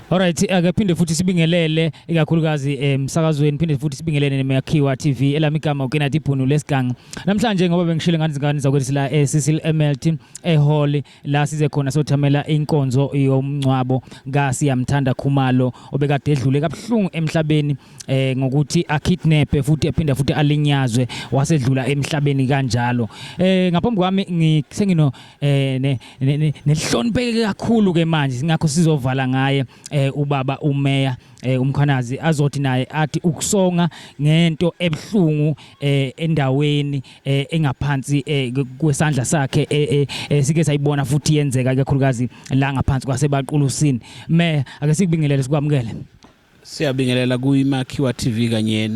Alright, akaphinde futhi sibingelele ikakhulukazi emsakazweni, phinde futhi sibingelele neMakhiwa TV elami igama uKenathi Bhunu lesigangi. Namhlanje ngoba bengishilo ngani zakwethi la eCecil Emelt eHall la size khona sothamela inkonzo yomncwabo kaSiyamthanda Khumalo obekade edlule kabuhlungu emhlabeni ngokuthi akidnap futhi ephinde futhi alinyazwe wasedlula emhlabeni kanjalo. Ngaphambi kwami ngisengino nehlonipheke kakhulu ke manje singakho sizovala ngaye ubaba umeya umkhanazi azothi naye athi ukusonga ngento ebhlungu endaweni engaphansi kwesandla sakhe sike sayibona futhi yenzeka kakhulukazi la ngaphansi kwasebaqulusini. Ake sikubingelele sikwamukele. Siyabingelela kuMakhiwa TV kanye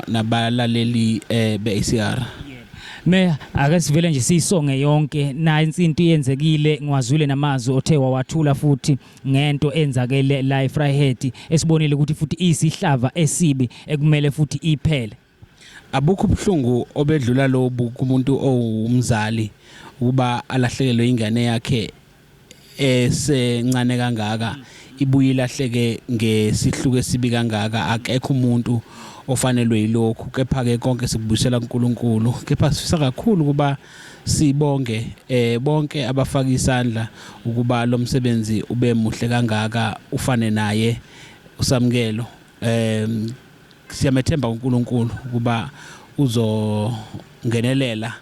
nabalaleli beACR. Ake sivele nje siyisonge yonke na insinto iyenzekile ngwazwile namazwi othe wawathula futhi ngento enzakele la eFryhead esibonile ukuthi futhi isihlava esibi ekumele futhi iphele. Abukho ubuhlungu obedlula lobu kumuntu owumzali ukuba alahlekelwe ingane yakhe esencane kangaka ibuye ilahleke ngesihluko esibi kangaka. Akekho umuntu ofanelwe yilokhu, kepha ke konke sikubuyisela kuNkulunkulu. Kepha sifisa kakhulu kuba sibonge bonke abafaka isandla ukuba lo msebenzi ube muhle kangaka ufane naye usamkelo. Siyamethemba kuNkulunkulu ukuba uzongenelela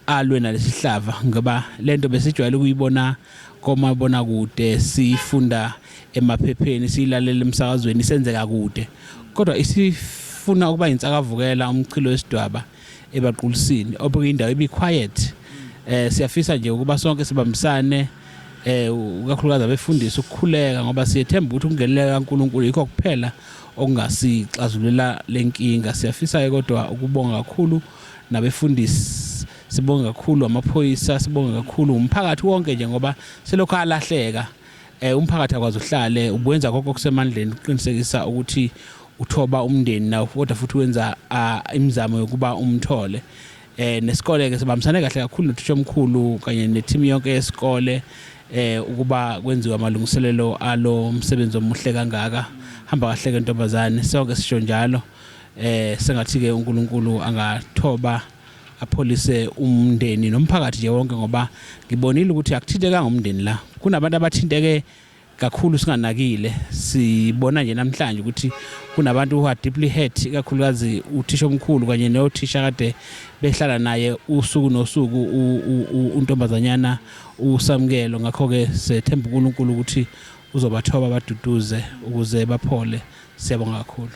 alwe nalesihlava ngoba lento besijwayele ukuyibona komabona kude, sifunda emaphepheni, silalela emsakazweni, senzeka kude. Kodwa isifuna ukuba insakavukela umchilo wesidwaba ebaqulisini obekuyindawo ebiquiet. Siyafisa nje ukuba sonke sibambisane ukakhulukazi abefundisi ukukhuleka ngoba siyethemba ukuthi ukungenelela kaNkulunkulu yikho kuphela okungasixazulela lenkinga. Siyafisa kodwa ukubonga kakhulu nabefundisi, sibonga kakhulu amaphoyisa, sibonga kakhulu umphakathi wonke nje ngoba selokho alahleka umphakathi akwazi uhlale ubwenza konke okusemandleni uqinisekisa ukuthi uthoba umndeni nawo kodwa futhi wenza imizamo yokuba umthole. Nesikole ke sibambisane kahle kakhulu nothisha omkhulu kanye neteam yonke yesikole ukuba kwenziwe amalungiselelo alo msebenzi omuhle kangaka. Hamba kahle ke ntombazane, sonke sisho njalo. Sengathi ke uNkulunkulu angathoba apholise umndeni nomphakathi nje wonke ngoba ngibonile ukuthi akuthinteka ngomndeni la. Kunabantu abathinteke kakhulu singanakile. Sibona nje namhlanje ukuthi kunabantu who are deeply hurt, kakhulukazi uthisha omkhulu kanye nothisha kade behlala naye usuku nosuku untombazanyana usamkelo. Ngakho ke sethemba uNkulunkulu ukuthi uzobathoba baduduze ukuze baphole. Siyabonga kakhulu.